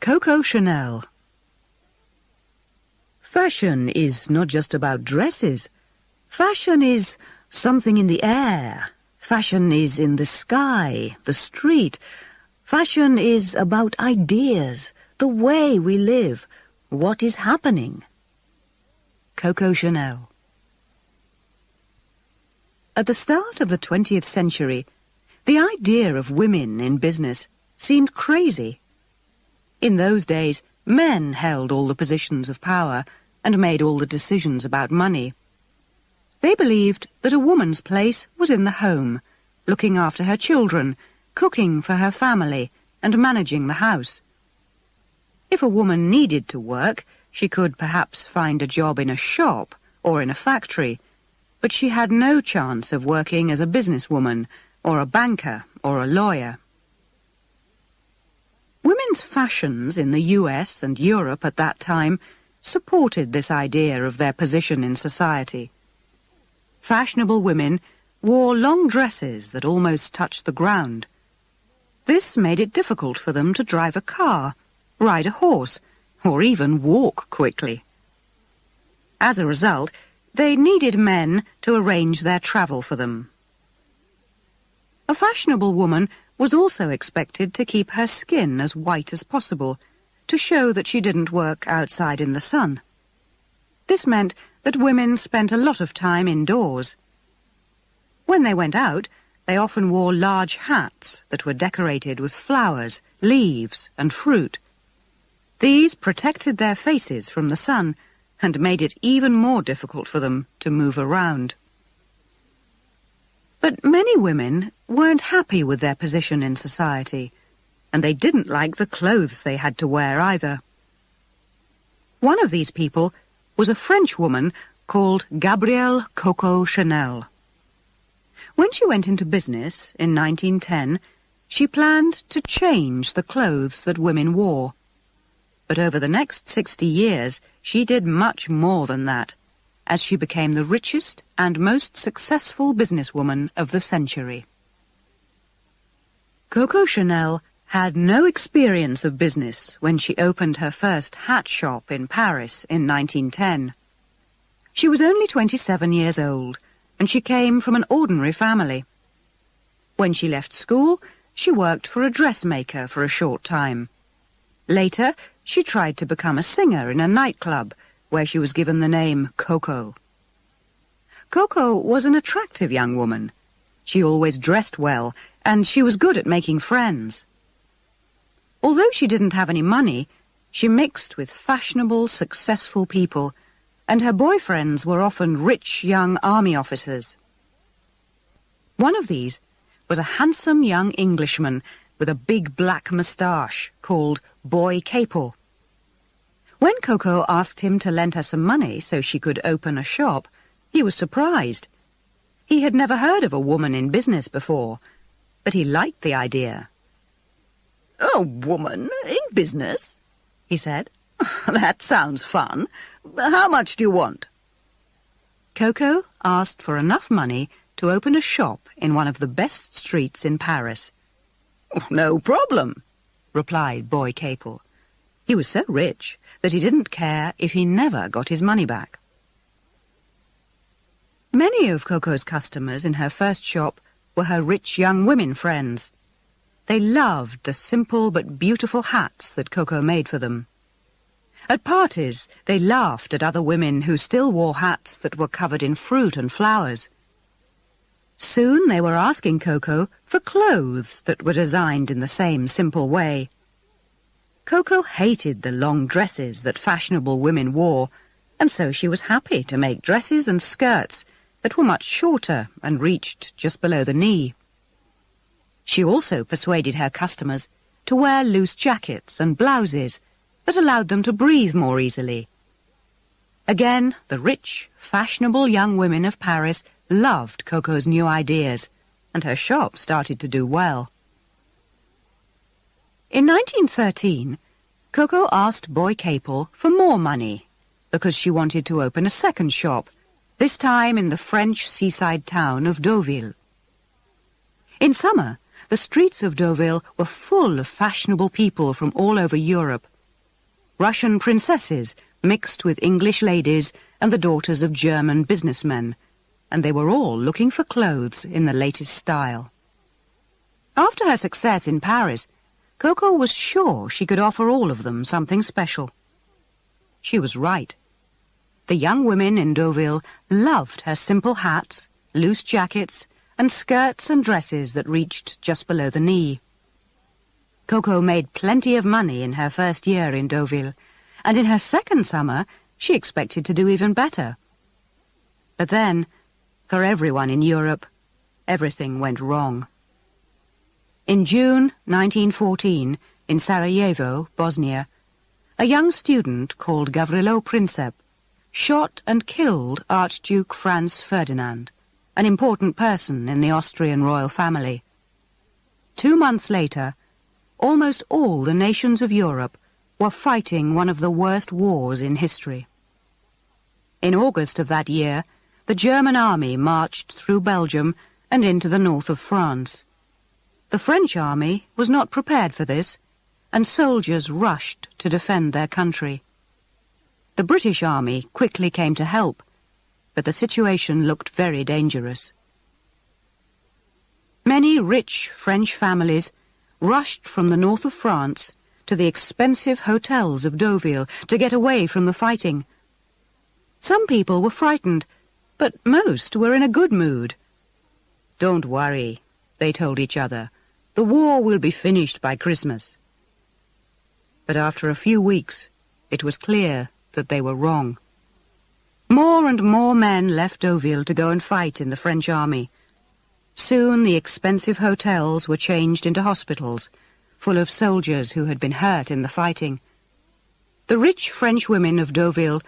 Coco Chanel. Fashion is not just about dresses. Fashion is something in the air. Fashion is in the sky, the street. Fashion is about ideas, the way we live, what is happening. Coco Chanel. At the start of the 20th century, the idea of women in business seemed crazy. In those days, men held all the positions of power and made all the decisions about money. They believed that a woman's place was in the home, looking after her children, cooking for her family, and managing the house. If a woman needed to work, she could perhaps find a job in a shop or in a factory, but she had no chance of working as a businesswoman or a banker or a lawyer. Women's fashions in the US and Europe at that time supported this idea of their position in society. Fashionable women wore long dresses that almost touched the ground. This made it difficult for them to drive a car, ride a horse, or even walk quickly. As a result, they needed men to arrange their travel for them. A fashionable woman was also expected to keep her skin as white as possible, to show that she didn't work outside in the sun. This meant that women spent a lot of time indoors. When they went out, they often wore large hats that were decorated with flowers, leaves, and fruit. These protected their faces from the sun and made it even more difficult for them to move around. But many women weren't happy with their position in society, and they didn't like the clothes they had to wear either. One of these people was a French woman called Gabrielle Coco Chanel. When she went into business in 1910, she planned to change the clothes that women wore. But over the next 60 years, she did much more than that, as she became the richest and most successful businesswoman of the century. Coco Chanel had no experience of business when she opened her first hat shop in Paris in 1910. She was only 27 years old, and she came from an ordinary family. When she left school, she worked for a dressmaker for a short time. Later, she tried to become a singer in a nightclub, where she was given the name Coco. Coco was an attractive young woman. She always dressed well, and she was good at making friends. Although she didn't have any money, she mixed with fashionable, successful people, and her boyfriends were often rich young army officers. One of these was a handsome young Englishman with a big black moustache called Boy Capel. When Coco asked him to lend her some money so she could open a shop, he was surprised. He had never heard of a woman in business before, but he liked the idea. "A woman in business?" he said. "That sounds fun. How much do you want?" Coco asked for enough money to open a shop in one of the best streets in Paris. "No problem," replied Boy Capel. He was so rich that he didn't care if he never got his money back. Many of Coco's customers in her first shop were her rich young women friends. They loved the simple but beautiful hats that Coco made for them. At parties, they laughed at other women who still wore hats that were covered in fruit and flowers. Soon they were asking Coco for clothes that were designed in the same simple way. Coco hated the long dresses that fashionable women wore, and so she was happy to make dresses and skirts that were much shorter and reached just below the knee. She also persuaded her customers to wear loose jackets and blouses that allowed them to breathe more easily. Again, the rich, fashionable young women of Paris loved Coco's new ideas, and her shop started to do well. In 1913, Coco asked Boy Capel for more money because she wanted to open a second shop, this time in the French seaside town of Deauville. In summer, the streets of Deauville were full of fashionable people from all over Europe, Russian princesses mixed with English ladies and the daughters of German businessmen, and they were all looking for clothes in the latest style. After her success in Paris, Coco was sure she could offer all of them something special. She was right. The young women in Deauville loved her simple hats, loose jackets, and skirts and dresses that reached just below the knee. Coco made plenty of money in her first year in Deauville, and in her second summer she expected to do even better. But then, for everyone in Europe, everything went wrong. In June 1914, in Sarajevo, Bosnia, a young student called Gavrilo Princip shot and killed Archduke Franz Ferdinand, an important person in the Austrian royal family. 2 months later, almost all the nations of Europe were fighting one of the worst wars in history. In August of that year, the German army marched through Belgium and into the north of France. The French army was not prepared for this, and soldiers rushed to defend their country. The British army quickly came to help, but the situation looked very dangerous. Many rich French families rushed from the north of France to the expensive hotels of Deauville to get away from the fighting. Some people were frightened, but most were in a good mood. "Don't worry," they told each other. "The war will be finished by Christmas." But after a few weeks, it was clear that they were wrong. More and more men left Deauville to go and fight in the French army. Soon the expensive hotels were changed into hospitals, full of soldiers who had been hurt in the fighting. The rich French women of Deauville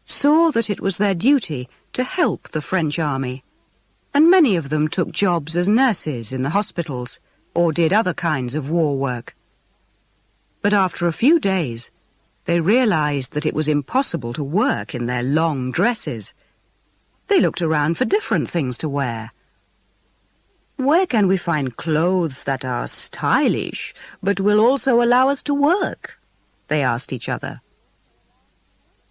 saw that it was their duty to help the French army, and many of them took jobs as nurses in the hospitals or did other kinds of war work. But after a few days, they realized that it was impossible to work in their long dresses. They looked around for different things to wear. "Where can we find clothes that are stylish, but will also allow us to work?" they asked each other.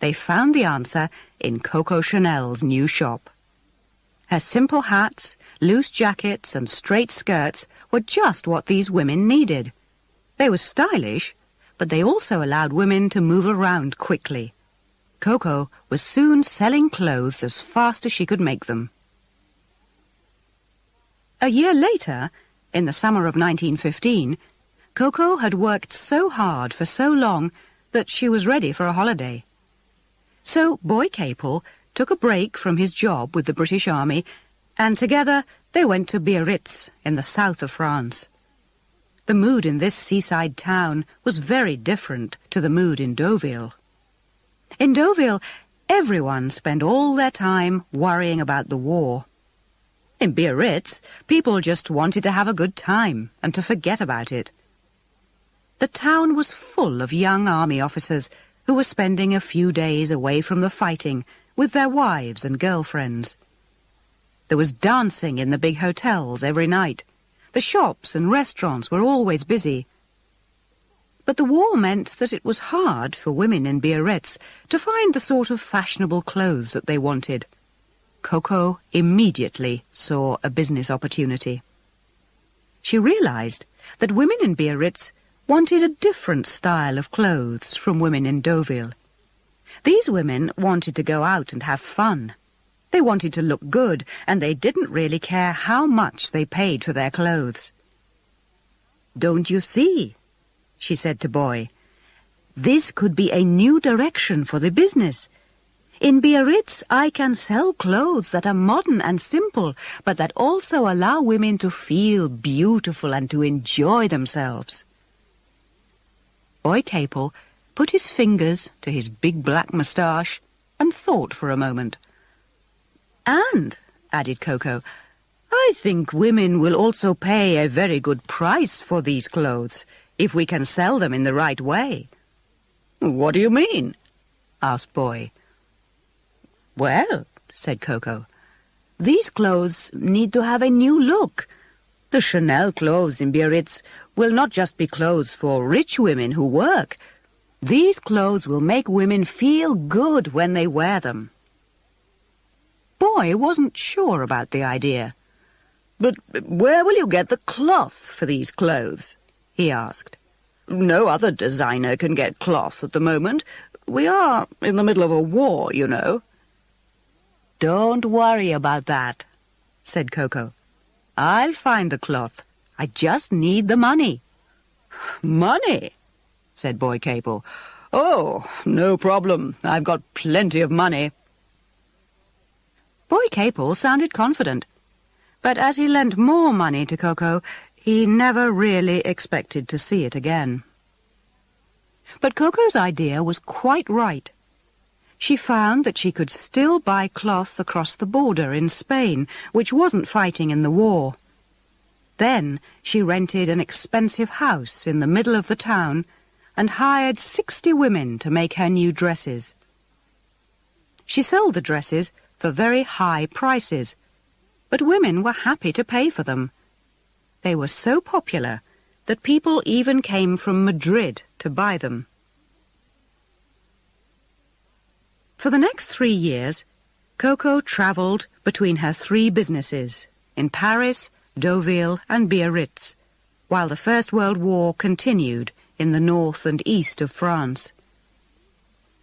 They found the answer in Coco Chanel's new shop. Her simple hats, loose jackets, and straight skirts were just what these women needed. They were stylish, but they also allowed women to move around quickly. Coco was soon selling clothes as fast as she could make them. A year later, in the summer of 1915, Coco had worked so hard for so long that she was ready for a holiday. So Boy Capel took a break from his job with the British Army, and together they went to Biarritz in the south of France. The mood in this seaside town was very different to the mood in Deauville. In Deauville, everyone spent all their time worrying about the war. In Biarritz, people just wanted to have a good time and to forget about it. The town was full of young army officers who were spending a few days away from the fighting with their wives and girlfriends. There was dancing in the big hotels every night. The shops and restaurants were always busy. But the war meant that it was hard for women in Biarritz to find the sort of fashionable clothes that they wanted. Coco immediately saw a business opportunity. She realized that women in Biarritz wanted a different style of clothes from women in Deauville. These women wanted to go out and have fun. They wanted to look good, and they didn't really care how much they paid for their clothes. "Don't you see?" she said to Boy. "This could be a new direction for the business. In Biarritz, I can sell clothes that are modern and simple, but that also allow women to feel beautiful and to enjoy themselves." Boy Capel put his fingers to his big black moustache and thought for a moment. "And," added Coco, "I think women will also pay a very good price for these clothes, if we can sell them in the right way." "What do you mean?" asked Boy. "Well," said Coco, "these clothes need to have a new look. The Chanel clothes in Biarritz will not just be clothes for rich women who work. These clothes will make women feel good when they wear them. Boy wasn't sure about the idea. But where will you get the cloth for these clothes? He asked. No other designer can get cloth at the moment. We are in the middle of a war, you know. Don't worry about that, said Koko. I'll find the cloth. I just need the money. Money? Said Boy Capel. Oh, no problem. I've got plenty of money. Boy Capel sounded confident, but as he lent more money to Koko, he never really expected to see it again. But Koko's idea was quite right. She found that she could still buy cloth across the border in Spain, which wasn't fighting in the war. Then she rented an expensive house in the middle of the town and hired 60 women to make her new dresses. She sold the dresses for very high prices, but women were happy to pay for them. They were so popular that people even came from Madrid to buy them. For the next 3 years, Koko travelled between her 3 businesses in Paris, Deauville and Biarritz, while the First World War continued in the north and east of France.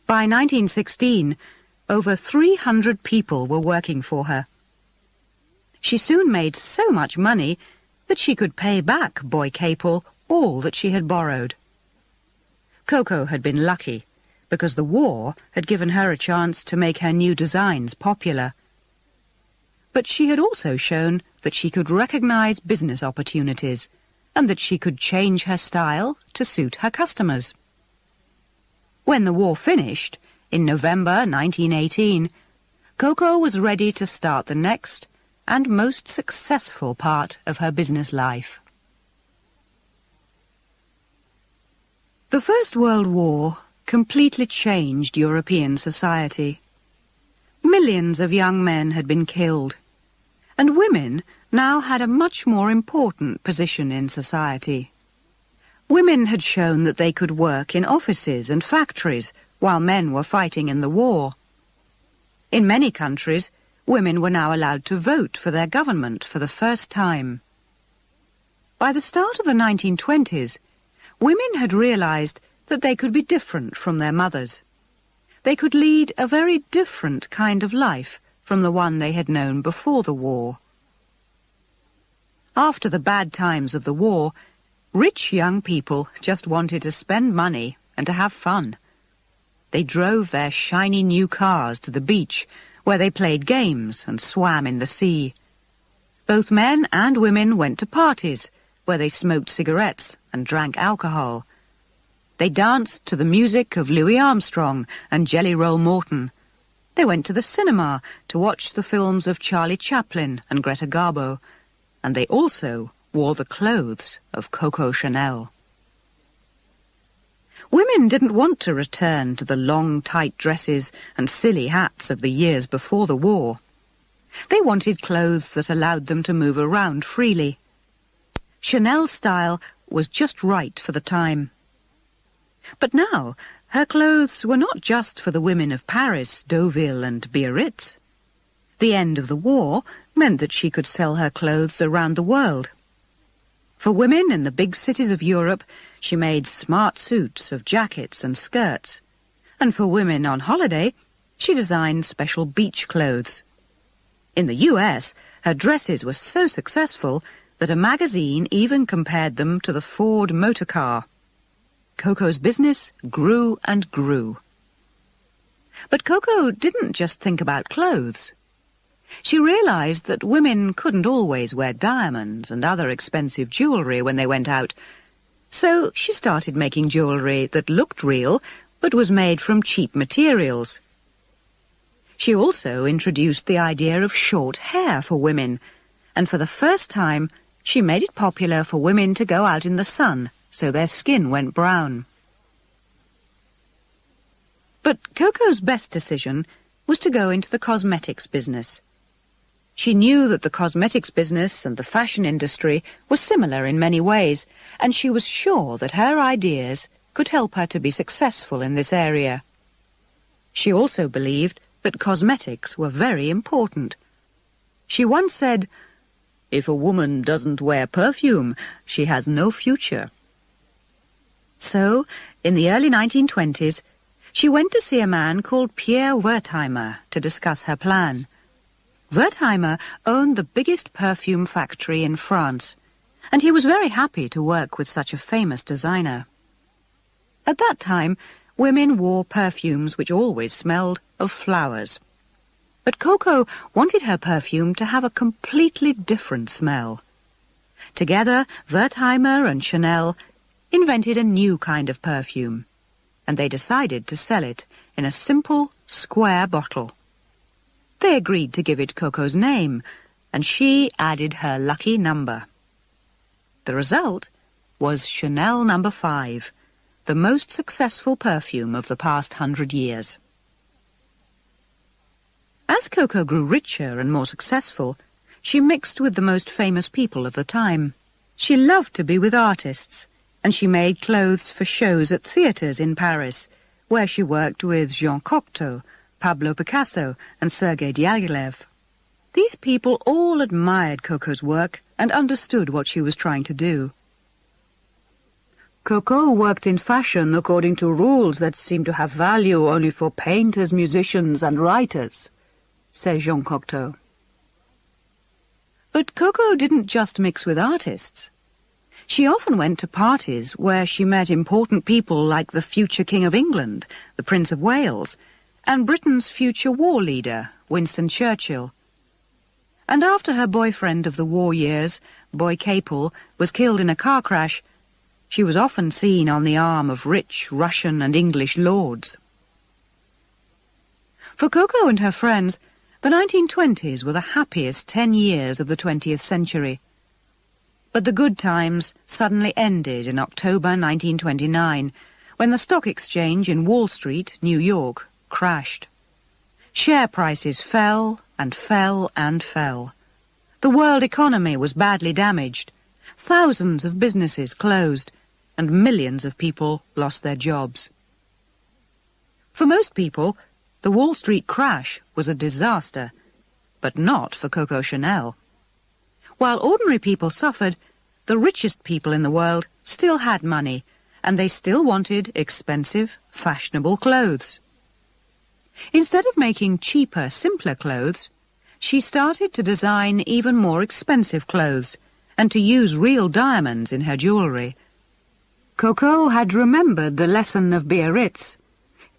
By 1916, over 300 people were working for her. She soon made so much money that she could pay back Boy Capel all that she had borrowed. Koko had been lucky, because the war had given her a chance to make her new designs popular. But she had also shown that she could recognize business opportunities and that she could change her style to suit her customers. When the war finished, in November 1918, Koko was ready to start the next and most successful part of her business life. The First World War completely changed European society. Millions of young men had been killed, and women now had a much more important position in society. Women had shown that they could work in offices and factories while men were fighting in the war. In many countries, women were now allowed to vote for their government for the first time. By the start of the 1920s, women had realized that they could be different from their mothers. They could lead a very different kind of life from the one they had known before the war. After the bad times of the war, rich young people just wanted to spend money and to have fun. They drove their shiny new cars to the beach, where they played games and swam in the sea. Both men and women went to parties, where they smoked cigarettes and drank alcohol. They danced to the music of Louis Armstrong and Jelly Roll Morton. They went to the cinema to watch the films of Charlie Chaplin and Greta Garbo, and they also wore the clothes of Coco Chanel. Women didn't want to return to the long, tight dresses and silly hats of the years before the war. They wanted clothes that allowed them to move around freely. Chanel's style was just right for the time. But now, her clothes were not just for the women of Paris, Deauville and Biarritz. The end of the war meant that she could sell her clothes around the world. For women in the big cities of Europe, she made smart suits of jackets and skirts. And for women on holiday, she designed special beach clothes. In the US, her dresses were so successful that a magazine even compared them to the Ford motor car. Coco's business grew and grew. But Coco didn't just think about clothes. She realized that women couldn't always wear diamonds and other expensive jewelry when they went out, so she started making jewelry that looked real but was made from cheap materials. She also introduced the idea of short hair for women, and for the first time she made it popular for women to go out in the sun so their skin went brown. But Coco's best decision was to go into the cosmetics business. She knew that the cosmetics business and the fashion industry were similar in many ways, and she was sure that her ideas could help her to be successful in this area. She also believed that cosmetics were very important. She once said, "If a woman doesn't wear perfume, she has no future." So, in the early 1920s, she went to see a man called Pierre Wertheimer to discuss her plan. Wertheimer owned the biggest perfume factory in France, and he was very happy to work with such a famous designer. At that time, women wore perfumes which always smelled of flowers. But Coco wanted her perfume to have a completely different smell. Together, Wertheimer and Chanel invented a new kind of perfume, and they decided to sell it in a simple, square bottle. They agreed to give it Coco's name, and she added her lucky number. The result was Chanel No. 5, the most successful perfume of the past 100 years. As Coco grew richer and more successful, she mixed with the most famous people of the time. She loved to be with artists, and she made clothes for shows at theatres in Paris, where she worked with Jean Cocteau, Pablo Picasso, and Sergei Diaghilev. These people all admired Coco's work and understood what she was trying to do. Coco worked in fashion according to rules that seemed to have value only for painters, musicians, and writers, said Jean Cocteau. But Coco didn't just mix with artists. She often went to parties where she met important people like the future King of England, the Prince of Wales, and Britain's future war leader, Winston Churchill. And after her boyfriend of the war years, Boy Capel, was killed in a car crash, she was often seen on the arm of rich Russian and English lords. For Coco and her friends, the 1920s were the happiest 10 years of the 20th century. But the good times suddenly ended in October 1929, when the stock exchange in Wall Street, New York, crashed. Share prices fell and fell and fell. The world economy was badly damaged. Thousands of businesses closed, and millions of people lost their jobs. For most people, the Wall Street crash was a disaster, but not for Coco Chanel. While ordinary people suffered, the richest people in the world still had money, and they still wanted expensive, fashionable clothes. Instead of making cheaper, simpler clothes, she started to design even more expensive clothes and to use real diamonds in her jewellery. Coco had remembered the lesson of Biarritz.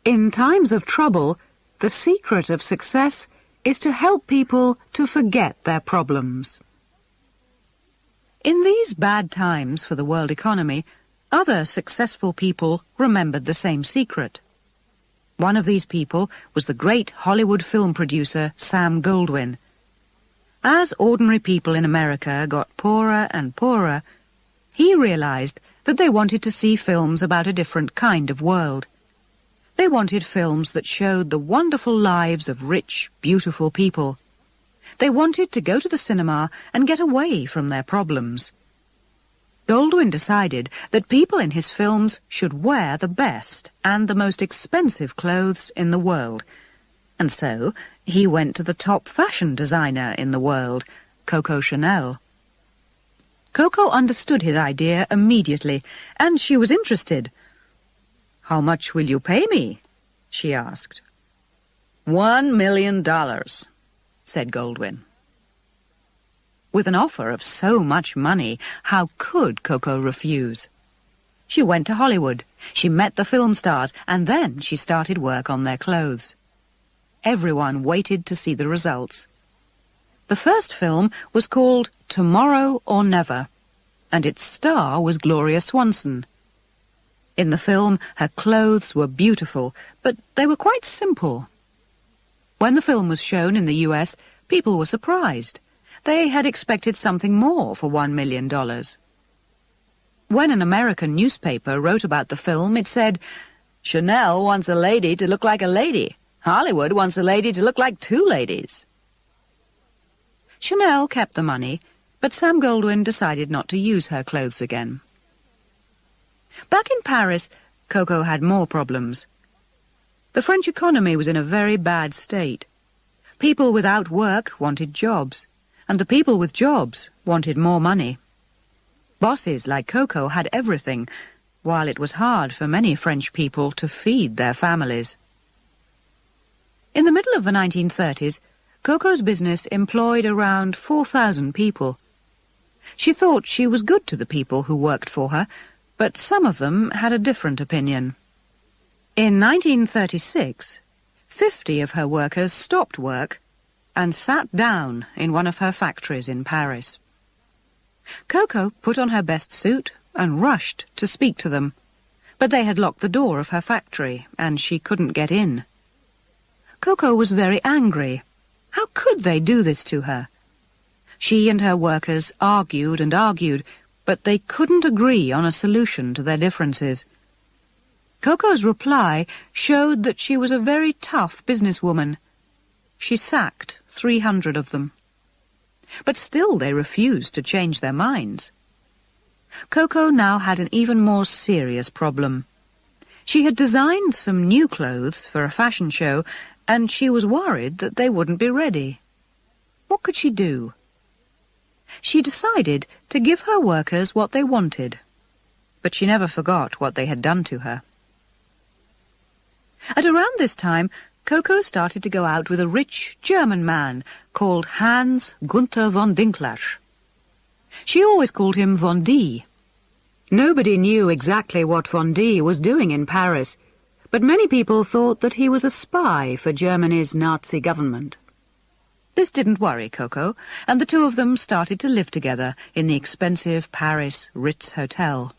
In times of trouble, the secret of success is to help people to forget their problems. In these bad times for the world economy, other successful people remembered the same secret. One of these people was the great Hollywood film producer Sam Goldwyn. As ordinary people in America got poorer and poorer, he realized that they wanted to see films about a different kind of world. They wanted films that showed the wonderful lives of rich, beautiful people. They wanted to go to the cinema and get away from their problems. Goldwyn decided that people in his films should wear the best and the most expensive clothes in the world. And so he went to the top fashion designer in the world, Coco Chanel. Coco understood his idea immediately, and she was interested. "How much will you pay me?" she asked. $1 million, said Goldwyn. With an offer of so much money, how could Coco refuse? She went to Hollywood, she met the film stars, and then she started work on their clothes. Everyone waited to see the results. The first film was called Tomorrow or Never, and its star was Gloria Swanson. In the film, her clothes were beautiful, but they were quite simple. When the film was shown in the US, people were surprised. They had expected something more for $1 million. When an American newspaper wrote about the film, it said, "Chanel wants a lady to look like a lady. Hollywood wants a lady to look like two ladies." Chanel kept the money, but Sam Goldwyn decided not to use her clothes again. Back in Paris, Cocoa had more problems. The French economy was in a very bad state. People without work wanted jobs, and the people with jobs wanted more money. Bosses like Cocoa had everything, while it was hard for many French people to feed their families. In the middle of the 1930s, Cocoa's business employed around 4,000 people. She thought she was good to the people who worked for her, but some of them had a different opinion. In 1936, 50 of her workers stopped work and sat down in one of her factories in Paris. Cocoa put on her best suit and rushed to speak to them, but they had locked the door of her factory and she couldn't get in. Cocoa was very angry. How could they do this to her? She and her workers argued and argued, but they couldn't agree on a solution to their differences. Cocoa's reply showed that she was a very tough businesswoman. She sacked 300 of them. But still they refused to change their minds. Cocoa now had an even more serious problem. She had designed some new clothes for a fashion show, and she was worried that they wouldn't be ready. What could she do? She decided to give her workers what they wanted, but she never forgot what they had done to her. At around this time, Cocoa started to go out with a rich German man called Hans Gunther von Dinklage. She always called him Von D. Nobody knew exactly what Von D was doing in Paris, but many people thought that he was a spy for Germany's Nazi government. This didn't worry Cocoa, and the two of them started to live together in the expensive Paris Ritz Hotel.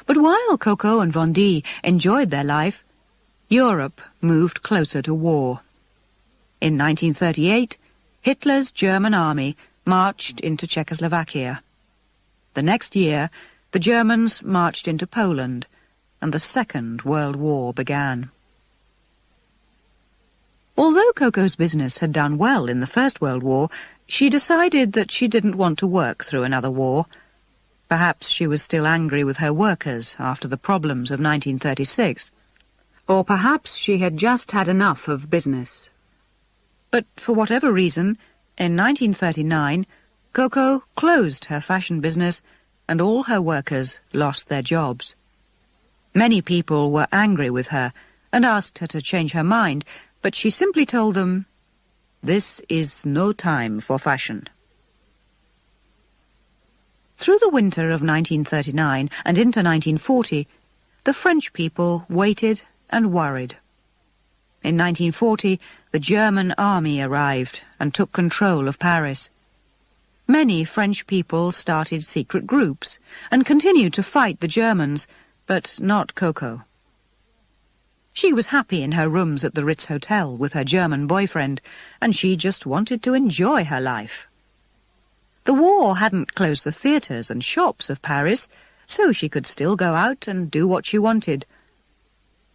But while Cocoa and Von D enjoyed their life, Europe moved closer to war. In 1938, Hitler's German army marched into Czechoslovakia. The next year, the Germans marched into Poland, and the Second World War began. Although Cocoa's business had done well in the First World War, she decided that she didn't want to work through another war. Perhaps she was still angry with her workers after the problems of 1936. Or perhaps she had just had enough of business. But for whatever reason, in 1939, Cocoa closed her fashion business and all her workers lost their jobs. Many people were angry with her and asked her to change her mind, but she simply told them, "This is no time for fashion." Through the winter of 1939 and into 1940, the French people waited and worried. In 1940, the German army arrived and took control of Paris. Many French people started secret groups and continued to fight the Germans, but not Cocoa. She was happy in her rooms at the Ritz Hotel with her German boyfriend, and she just wanted to enjoy her life. The war hadn't closed the theatres and shops of Paris, so she could still go out and do what she wanted.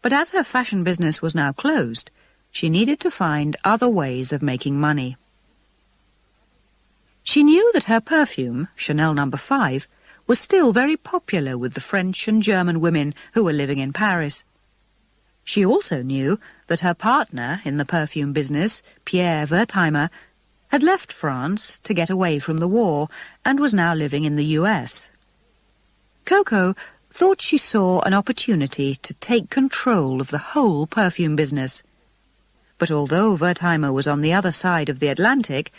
But as her fashion business was now closed, she needed to find other ways of making money. She knew that her perfume, Chanel No. 5, was still very popular with the French and German women who were living in Paris. She also knew that her partner in the perfume business, Pierre Wertheimer, had left France to get away from the war and was now living in the US. Cocoa thought she saw an opportunity to take control of the whole perfume business. But although Wertheimer was on the other side of the Atlantic,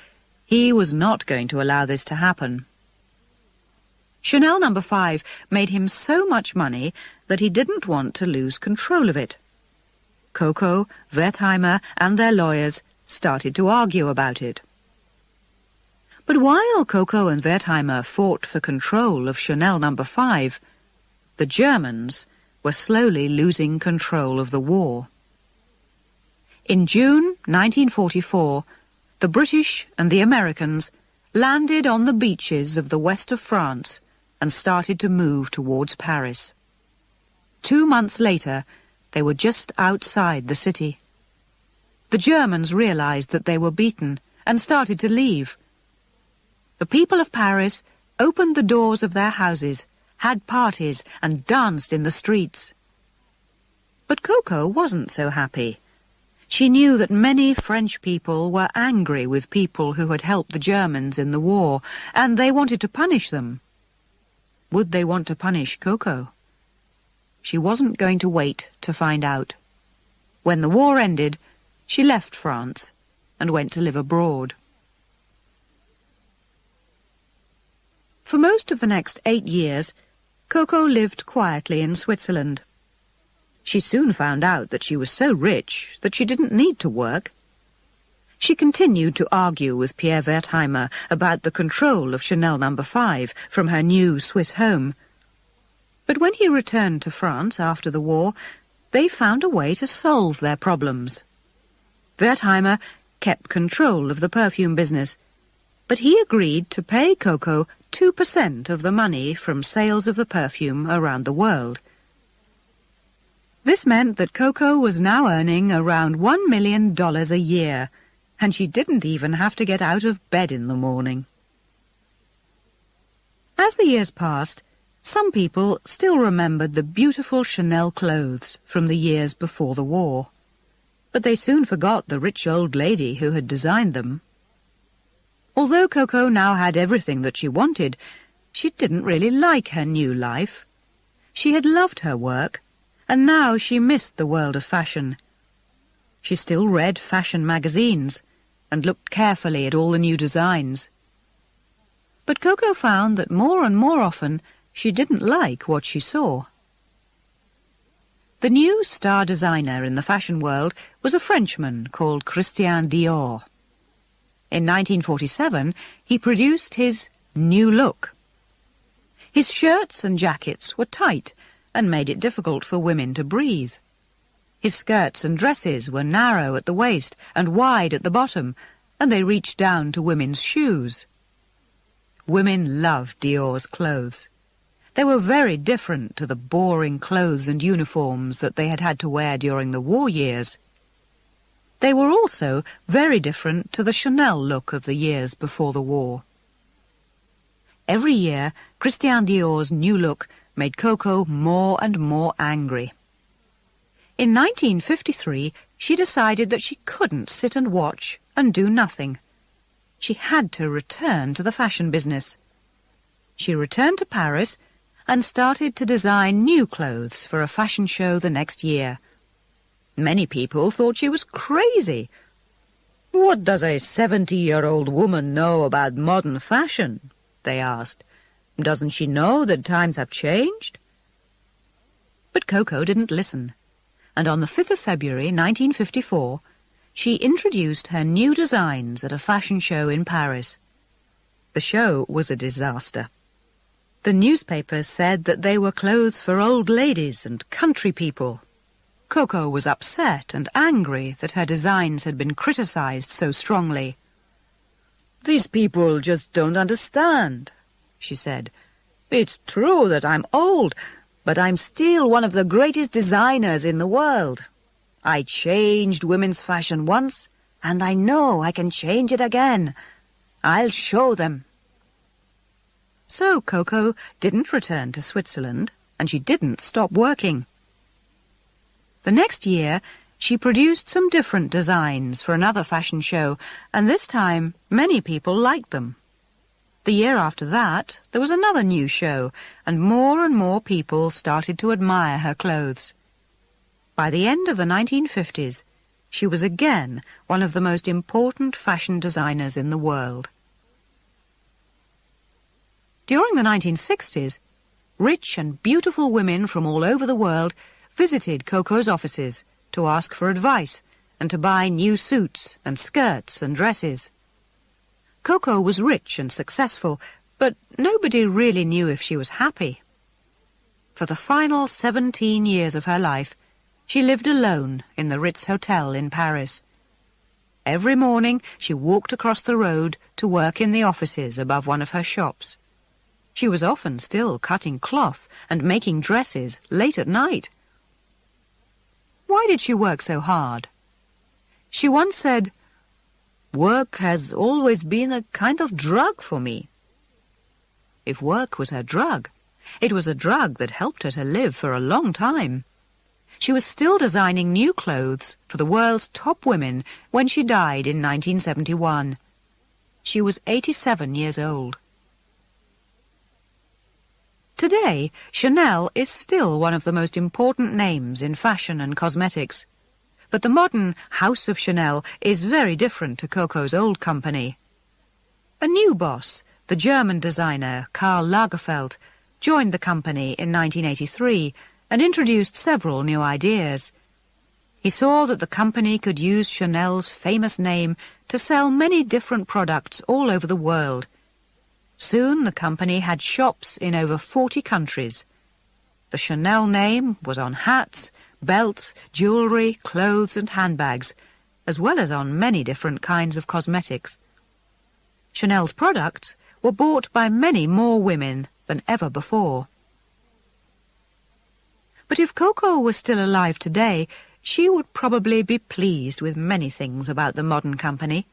he was not going to allow this to happen. Chanel No. 5 made him so much money that he didn't want to lose control of it. Cocoa, Wertheimer, and their lawyers started to argue about it. But while Cocoa and Wertheimer fought for control of Chanel No. 5, the Germans were slowly losing control of the war. In June 1944, the British and the Americans landed on the beaches of the west of France and started to move towards Paris. 2 months later, they were just outside the city. The Germans realized that they were beaten and started to leave. The people of Paris opened the doors of their houses had parties and danced in the streets. But Coco wasn't so happy. She knew that many French people were angry with people who had helped the Germans in the war, and they wanted to punish them. Would they want to punish Coco? She wasn't going to wait to find out. When the war ended, she left France and went to live abroad. For most of the next 8 years, Coco lived quietly in Switzerland. She soon found out that she was so rich that she didn't need to work. She continued to argue with Pierre Wertheimer about the control of Chanel No. 5 from her new Swiss home. But when he returned to France after the war, they found a way to solve their problems. Wertheimer kept control of the perfume business, but he agreed to pay Coco 2% of the money from sales of the perfume around the world. This meant that Coco was now earning around $1 million a year, and she didn't even have to get out of bed in the morning. As the years passed, some people still remembered the beautiful Chanel clothes from the years before the war, but they soon forgot the rich old lady who had designed them. Although Coco now had everything that she wanted, she didn't really like her new life. She had loved her work, and now she missed the world of fashion. She still read fashion magazines and looked carefully at all the new designs. But Coco found that more and more often she didn't like what she saw. The new star designer in the fashion world was a Frenchman called Christian Dior. In 1947, he produced his new look. His shirts and jackets were tight and made it difficult for women to breathe. His skirts and dresses were narrow at the waist and wide at the bottom, and they reached down to women's shoes. Women loved Dior's clothes. They were very different to the boring clothes and uniforms that they had had to wear during the war years. They were also very different to the Chanel look of the years before the war. Every year, Christian Dior's new look made Coco more and more angry. In 1953, she decided that she couldn't sit and watch and do nothing. She had to return to the fashion business. She returned to Paris and started to design new clothes for a fashion show the next year. Many people thought she was crazy. "What does a 70-year-old woman know about modern fashion?" they asked. "Doesn't she know that times have changed?" But Coco didn't listen, and on the 5th of February 1954, she introduced her new designs at a fashion show in Paris. The show was a disaster. The newspapers said that they were clothes for old ladies and country people. Coco was upset and angry that her designs had been criticized so strongly. "These people just don't understand," she said. "It's true that I'm old, but I'm still one of the greatest designers in the world. I changed women's fashion once, and I know I can change it again. I'll show them." So Coco didn't return to Switzerland, and she didn't stop working. The next year, she produced some different designs for another fashion show, and this time many people liked them. The year after that, there was another new show, and more people started to admire her clothes. By the end of the 1950s, she was again one of the most important fashion designers in the world. During the 1960s, rich and beautiful women from all over the world visited Coco's offices to ask for advice and to buy new suits and skirts and dresses. Coco was rich and successful, but nobody really knew if she was happy. For the final 17 years of her life, she lived alone in the Ritz Hotel in Paris. Every morning she walked across the road to work in the offices above one of her shops. She was often still cutting cloth and making dresses late at night. Why did she work so hard? She once said, "Work has always been a kind of drug for me." If work was her drug, It was a drug that helped her to live for a long time. She was still designing new clothes for the world's top women when she died in 1971. She was 87 years old. Today, Chanel is still one of the most important names in fashion and cosmetics. But the modern House of Chanel is very different to Coco's old company. A new boss, the German designer Karl Lagerfeld, joined the company in 1983 and introduced several new ideas. He saw that the company could use Chanel's famous name to sell many different products all over the world. Soon the company had shops in over 40 countries. The Chanel name was on hats, belts, jewellery, clothes and handbags, as well as on many different kinds of cosmetics. Chanel's products were bought by many more women than ever before. But if Coco was still alive today, she would probably be pleased with many things about the modern company.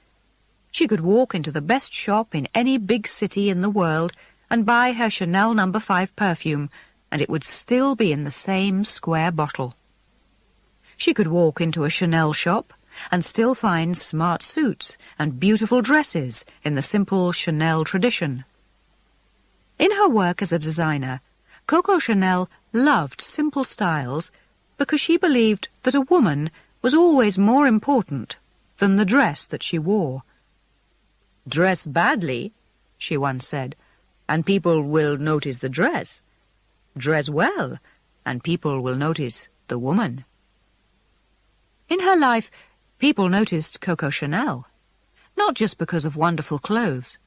She could walk into the best shop in any big city in the world and buy her Chanel No. 5 perfume, and it would still be in the same square bottle. She could walk into a Chanel shop and still find smart suits and beautiful dresses in the simple Chanel tradition. In her work as a designer, Coco Chanel loved simple styles because she believed that a woman was always more important than the dress that she wore. "Dress badly," she once said, "and people will notice the dress. Dress well, and people will notice the woman." In her life, people noticed Coco Chanel, not just because of wonderful clothes,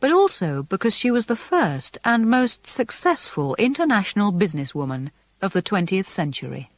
but also because she was the first and most successful international businesswoman of the 20th century.